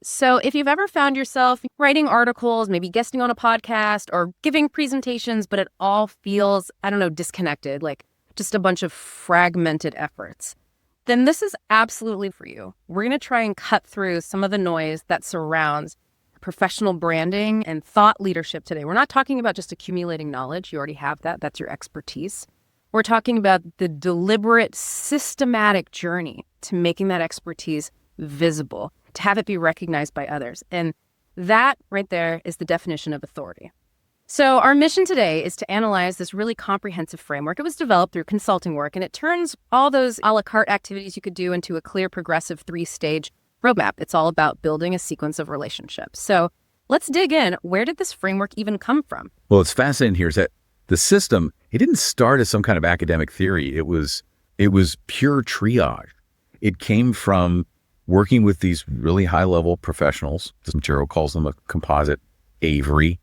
So if you've ever found yourself writing articles, maybe guesting on a podcast or giving presentations, but it all feels, disconnected, like just a bunch of fragmented efforts, then this is absolutely for you. We're going to try and cut through some of the noise that surrounds professional branding and thought leadership today. We're not talking about just accumulating knowledge. You already have that. That's your expertise. We're talking about the deliberate, systematic journey to making that expertise visible, to have it be recognized by others. And that right there is the definition of authority. So our mission today is to analyze this really comprehensive framework. It was developed through consulting work, and it turns all those a la carte activities you could do into a clear, progressive 3-stage roadmap. It's all about building a sequence of relationships. So let's dig in. Where did this framework even come from? Well, what's fascinating here is that the system, it didn't start as some kind of academic theory. It was pure triage. It came from working with these really high-level professionals. This material calls them a composite Avery.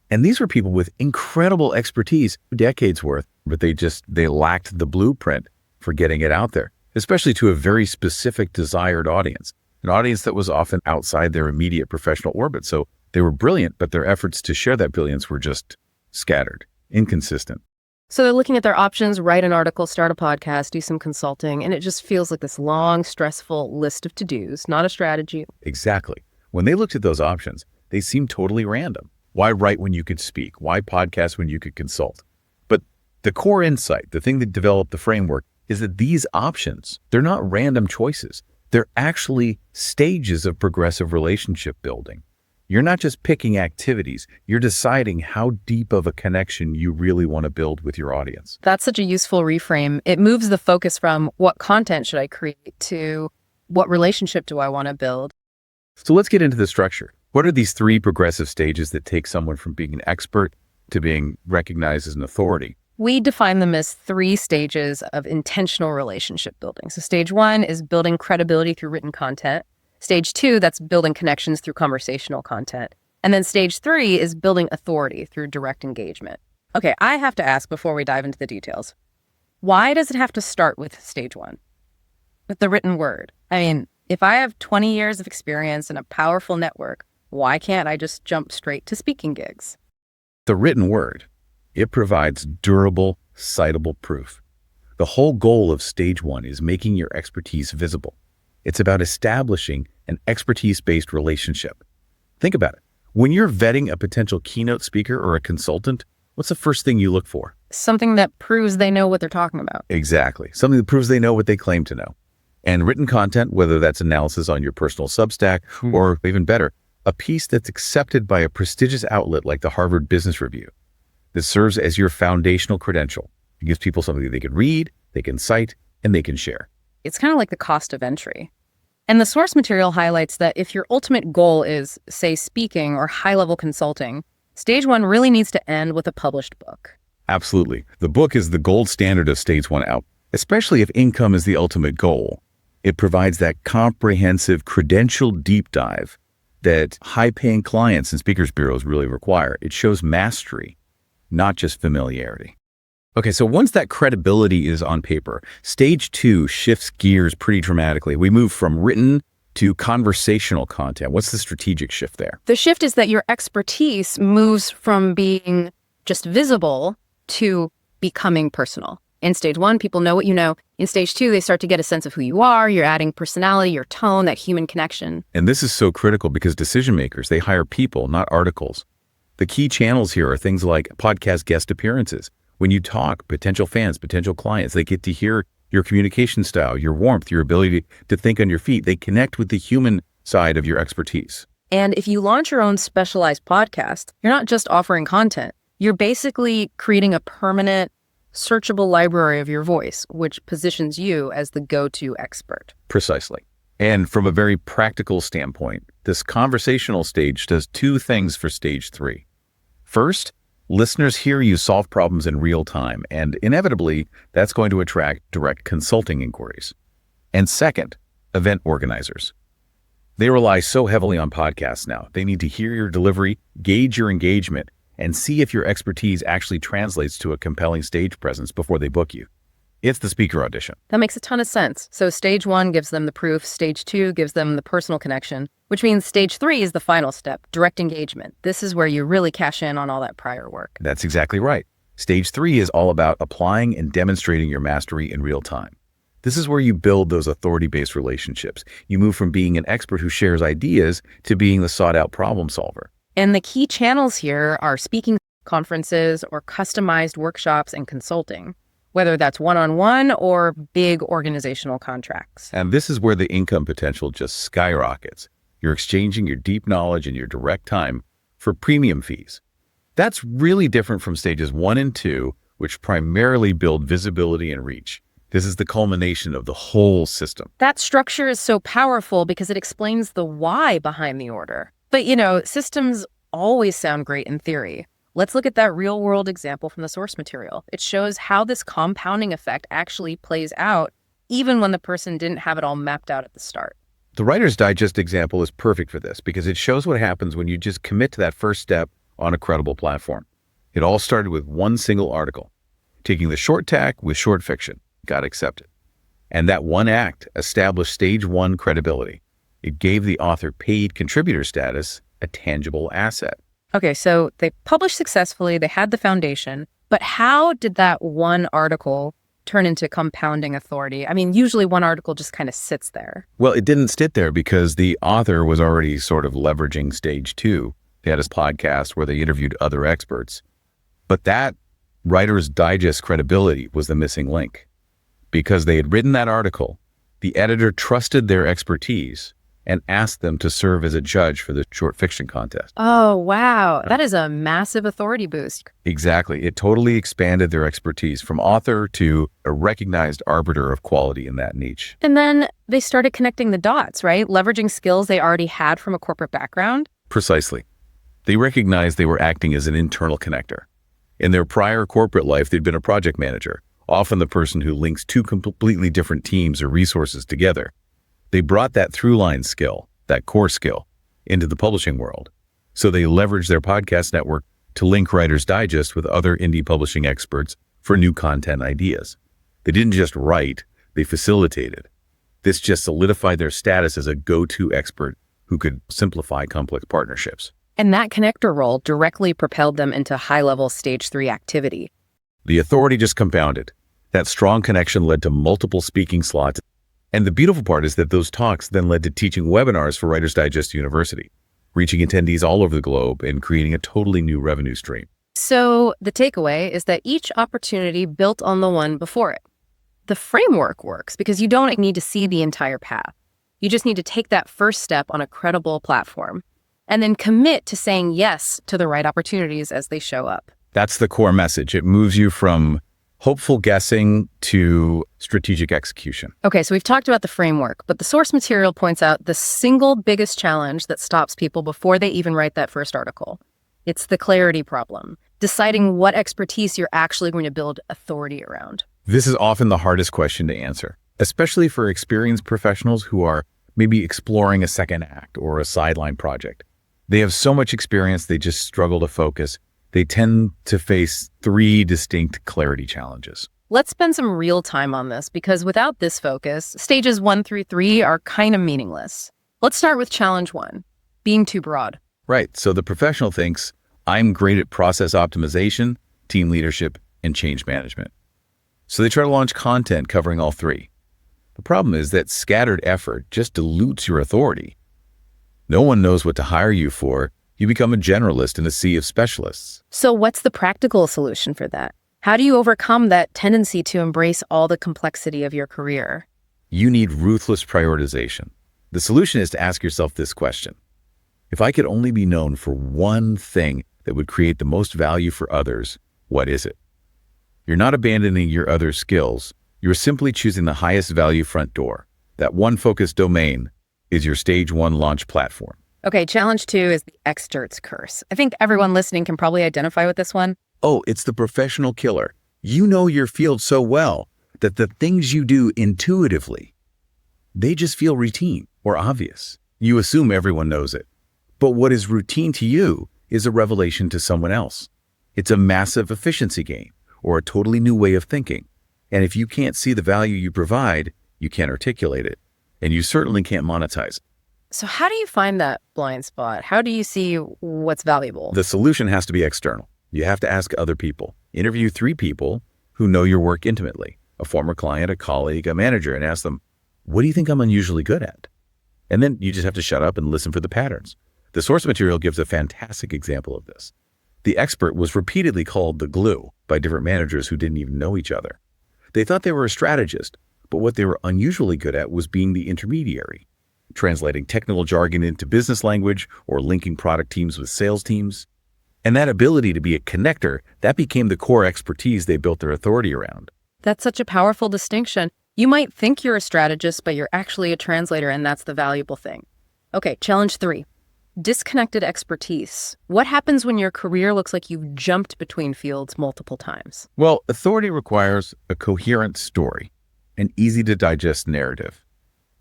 And these were people with incredible expertise, decades worth, but they lacked the blueprint for getting it out there, especially to a very specific desired audience, an audience that was often outside their immediate professional orbit. So they were brilliant, but their efforts to share that brilliance were just scattered, inconsistent. So they're looking at their options, write an article, start a podcast, do some consulting, and it just feels like this long, stressful list of to-dos, not a strategy. Exactly. When they looked at those options, they seemed totally random. Why write when you could speak? Why podcast when you could consult? But the core insight, the thing that developed the framework, is that these options, they're not random choices. They're actually stages of progressive relationship building. You're not just picking activities, you're deciding how deep of a connection you really want to build with your audience. That's such a useful reframe. It moves the focus from what content should I create to what relationship do I want to build? So let's get into the structure. What are these 3 progressive stages that take someone from being an expert to being recognized as an authority? We define them as 3 stages of intentional relationship building. So stage 1 is building credibility through written content. Stage 2, that's building connections through conversational content. And then stage 3 is building authority through direct engagement. Okay, I have to ask before we dive into the details, why does it have to start with stage 1? With the written word? I mean, if I have 20 years of experience and a powerful network, why can't I just jump straight to speaking gigs? The written word, it provides durable, citable proof. The whole goal of stage 1 is making your expertise visible. It's about establishing an expertise-based relationship. Think about it. When you're vetting a potential keynote speaker or a consultant, what's the first thing you look for? Something that proves they know what they're talking about. Exactly. Something that proves they know what they claim to know. And written content, whether that's analysis on your personal Substack or even better, a piece that's accepted by a prestigious outlet like the Harvard Business Review. This serves as your foundational credential. It gives people something they can read, they can cite, and they can share. It's kind of like the cost of entry. And the source material highlights that if your ultimate goal is, say, speaking or high-level consulting, stage 1 really needs to end with a published book. Absolutely. The book is the gold standard of stage 1 out, especially if income is the ultimate goal. It provides that comprehensive credential deep dive that high-paying clients and speakers bureaus really require. It shows mastery, not just familiarity. Okay, so once that credibility is on paper, stage 2 shifts gears pretty dramatically. We move from written to conversational content. What's the strategic shift there? The shift is that your expertise moves from being just visible to becoming personal. In stage 1, people know what you know. In stage 2, they start to get a sense of who you are. You're adding personality, your tone, that human connection. And this is so critical because decision makers, they hire people, not articles. The key channels here are things like podcast guest appearances. When you talk, potential fans, potential clients, they get to hear your communication style, your warmth, your ability to think on your feet. They connect with the human side of your expertise. And if you launch your own specialized podcast, you're not just offering content. You're basically creating a permanent, searchable library of your voice, which positions you as the go-to expert. Precisely. And from a very practical standpoint, this conversational stage does 2 things for stage 3. First, listeners hear you solve problems in real time, and inevitably, that's going to attract direct consulting inquiries. And second, event organizers. They rely so heavily on podcasts now. They need to hear your delivery, gauge your engagement, and see if your expertise actually translates to a compelling stage presence before they book you. It's the speaker audition. That makes a ton of sense. So stage 1 gives them the proof, stage 2 gives them the personal connection, which means stage 3 is the final step, direct engagement. This is where you really cash in on all that prior work. That's exactly right. Stage 3 is all about applying and demonstrating your mastery in real time. This is where you build those authority-based relationships. You move from being an expert who shares ideas to being the sought-out problem solver. And the key channels here are speaking conferences or customized workshops and consulting, whether that's one-on-one or big organizational contracts. And this is where the income potential just skyrockets. You're exchanging your deep knowledge and your direct time for premium fees. That's really different from stages 1 and 2, which primarily build visibility and reach. This is the culmination of the whole system. That structure is so powerful because it explains the why behind the order. But, systems always sound great in theory. Let's look at that real-world example from the source material. It shows how this compounding effect actually plays out, even when the person didn't have it all mapped out at the start. The Writer's Digest example is perfect for this because it shows what happens when you just commit to that first step on a credible platform. It all started with one single article, taking the short tack with short fiction, got accepted. And that one act established stage 1 credibility. It gave the author paid contributor status, a tangible asset. Okay, so they published successfully, they had the foundation, but how did that one article turn into compounding authority? I mean, usually one article just kind of sits there. Well, it didn't sit there because the author was already sort of leveraging stage 2. They had his podcast where they interviewed other experts. But that Writer's Digest credibility was the missing link. Because they had written that article, the editor trusted their expertise and asked them to serve as a judge for the short fiction contest. Oh, wow. That is a massive authority boost. Exactly. It totally expanded their expertise from author to a recognized arbiter of quality in that niche. And then they started connecting the dots, right? Leveraging skills they already had from a corporate background. Precisely. They recognized they were acting as an internal connector. In their prior corporate life, they'd been a project manager, often the person who links two completely different teams or resources together. They brought that through-line skill, that core skill, into the publishing world. So they leveraged their podcast network to link Writer's Digest with other indie publishing experts for new content ideas. They didn't just write, they facilitated. This just solidified their status as a go-to expert who could simplify complex partnerships. And that connector role directly propelled them into high-level stage 3 activity. The authority just compounded. That strong connection led to multiple speaking slots. And the beautiful part is that those talks then led to teaching webinars for Writer's Digest University, reaching attendees all over the globe and creating a totally new revenue stream. So the takeaway is that each opportunity built on the one before it. The framework works because you don't need to see the entire path. You just need to take that first step on a credible platform and then commit to saying yes to the right opportunities as they show up. That's the core message. It moves you from hopeful guessing to strategic execution. Okay, so we've talked about the framework, but the source material points out the single biggest challenge that stops people before they even write that first article. It's the clarity problem, deciding what expertise you're actually going to build authority around. This is often the hardest question to answer, especially for experienced professionals who are maybe exploring a second act or a sideline project. They have so much experience, they just struggle to focus. They tend to face 3 distinct clarity challenges. Let's spend some real time on this because without this focus, stages 1 through 3 are kind of meaningless. Let's start with challenge 1, being too broad. Right, so the professional thinks, I'm great at process optimization, team leadership, and change management. So they try to launch content covering all 3. The problem is that scattered effort just dilutes your authority. No one knows what to hire you for. You become a generalist in a sea of specialists. So what's the practical solution for that? How do you overcome that tendency to embrace all the complexity of your career? You need ruthless prioritization. The solution is to ask yourself this question. If I could only be known for one thing that would create the most value for others, what is it? You're not abandoning your other skills. You're simply choosing the highest value front door. That one focused domain is your stage 1 launch platform. Okay, challenge 2 is the expert's curse. I think everyone listening can probably identify with this one. Oh, it's the professional killer. You know your field so well that the things you do intuitively, they just feel routine or obvious. You assume everyone knows it. But what is routine to you is a revelation to someone else. It's a massive efficiency gain or a totally new way of thinking. And if you can't see the value you provide, you can't articulate it. And you certainly can't monetize it. So how do you find that blind spot? How do you see what's valuable? The solution has to be external. You have to ask other people. Interview 3 people who know your work intimately, a former client, a colleague, a manager, and ask them, what do you think I'm unusually good at? And then you just have to shut up and listen for the patterns. The source material gives a fantastic example of this. The expert was repeatedly called the glue by different managers who didn't even know each other. They thought they were a strategist, but what they were unusually good at was being the intermediary, translating technical jargon into business language or linking product teams with sales teams. And that ability to be a connector, that became the core expertise they built their authority around. That's such a powerful distinction. You might think you're a strategist, but you're actually a translator, and that's the valuable thing. Okay, challenge 3. Disconnected expertise. What happens when your career looks like you've jumped between fields multiple times? Well, authority requires a coherent story, an easy-to-digest narrative.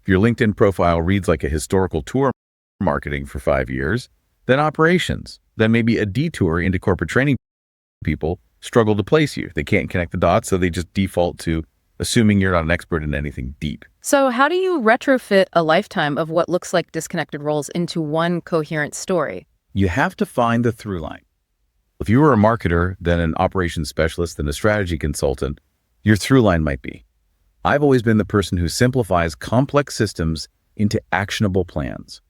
If your LinkedIn profile reads like a historical tour marketing for 5 years, then operations, then maybe a detour into corporate training, people struggle to place you. They can't connect the dots, so they just default to assuming you're not an expert in anything deep. So how do you retrofit a lifetime of what looks like disconnected roles into one coherent story? You have to find the through line. If you were a marketer, then an operations specialist, then a strategy consultant, your through line might be, I've always been the person who simplifies complex systems into actionable plans.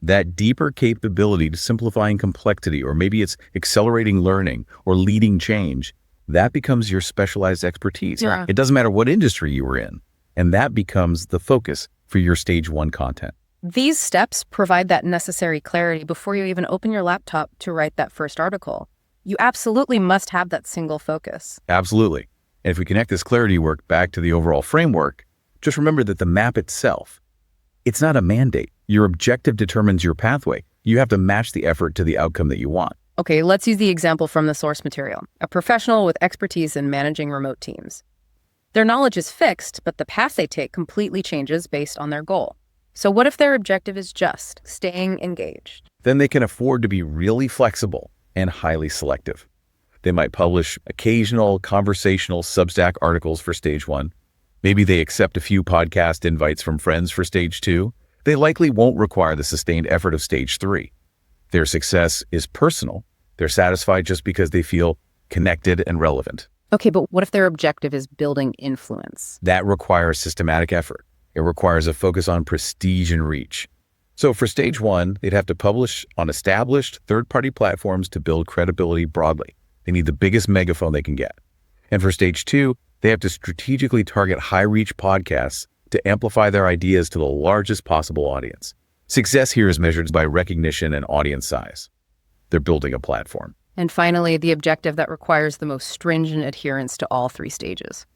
That deeper capability to simplifying complexity, or maybe it's accelerating learning or leading change, that becomes your specialized expertise. Yeah. It doesn't matter what industry you were in, and that becomes the focus for your stage 1 content. These steps provide that necessary clarity before you even open your laptop to write that first article. You absolutely must have that single focus. Absolutely. And if we connect this clarity work back to the overall framework, just remember that the map itself, it's not a mandate. Your objective determines your pathway. You have to match the effort to the outcome that you want. Okay, let's use the example from the source material. A professional with expertise in managing remote teams. Their knowledge is fixed, but the path they take completely changes based on their goal. So what if their objective is just staying engaged? Then they can afford to be really flexible and highly selective. They might publish occasional conversational Substack articles for stage 1. Maybe they accept a few podcast invites from friends for stage 2. They likely won't require the sustained effort of stage 3. Their success is personal. They're satisfied just because they feel connected and relevant. Okay, but what if their objective is building influence? That requires systematic effort. It requires a focus on prestige and reach. So for stage 1, they'd have to publish on established third-party platforms to build credibility broadly. They need the biggest megaphone they can get. And for stage 2, they have to strategically target high-reach podcasts to amplify their ideas to the largest possible audience. Success here is measured by recognition and audience size. They're building a platform. And finally, the objective that requires the most stringent adherence to all 3 stages: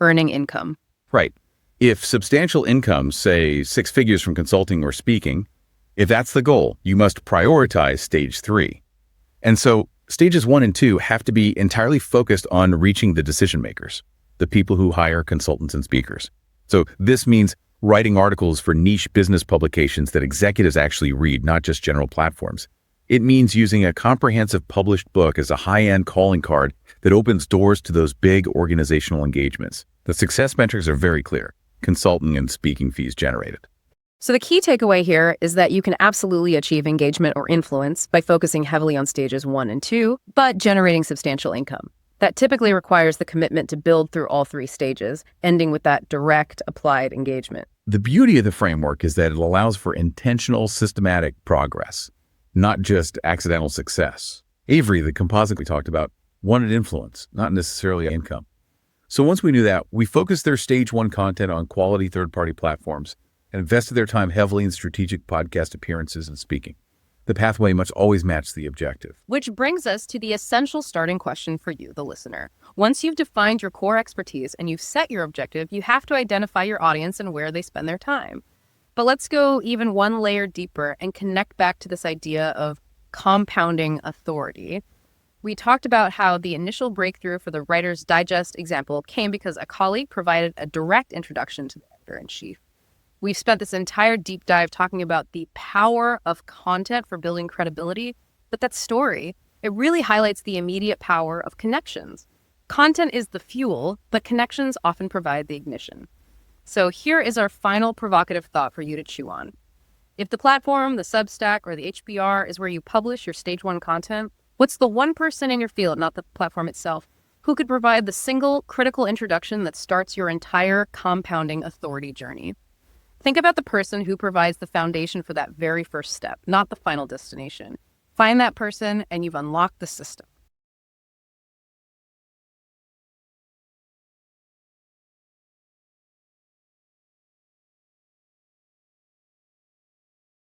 earning income. Right. If substantial income, say 6 figures from consulting or speaking, if that's the goal, you must prioritize stage 3. And so stages 1 and 2 have to be entirely focused on reaching the decision makers, the people who hire consultants and speakers. So this means writing articles for niche business publications that executives actually read, not just general platforms. It means using a comprehensive published book as a high-end calling card that opens doors to those big organizational engagements. The success metrics are very clear: consulting and speaking fees generated. So the key takeaway here is that you can absolutely achieve engagement or influence by focusing heavily on stages 1 and 2, but generating substantial income. That typically requires the commitment to build through all 3 stages, ending with that direct applied engagement. The beauty of the framework is that it allows for intentional, systematic progress, not just accidental success. Avery, the composite we talked about, wanted influence, not necessarily income. So once we knew that, we focused their stage 1 content on quality third-party platforms and invested their time heavily in strategic podcast appearances and speaking. The pathway must always match the objective. Which brings us to the essential starting question for you, the listener. Once you've defined your core expertise and you've set your objective, you have to identify your audience and where they spend their time. But let's go even one layer deeper and connect back to this idea of compounding authority. We talked about how the initial breakthrough for the Writer's Digest example came because a colleague provided a direct introduction to the editor-in-chief. We've spent this entire deep dive talking about the power of content for building credibility, but that story, it really highlights the immediate power of connections. Content is the fuel, but connections often provide the ignition. So here is our final provocative thought for you to chew on. If the platform, the Substack, or the HBR is where you publish your stage 1 content, what's the one person in your field, not the platform itself, who could provide the single critical introduction that starts your entire compounding authority journey? Think about the person who provides the foundation for that very first step, not the final destination. Find that person and you've unlocked the system.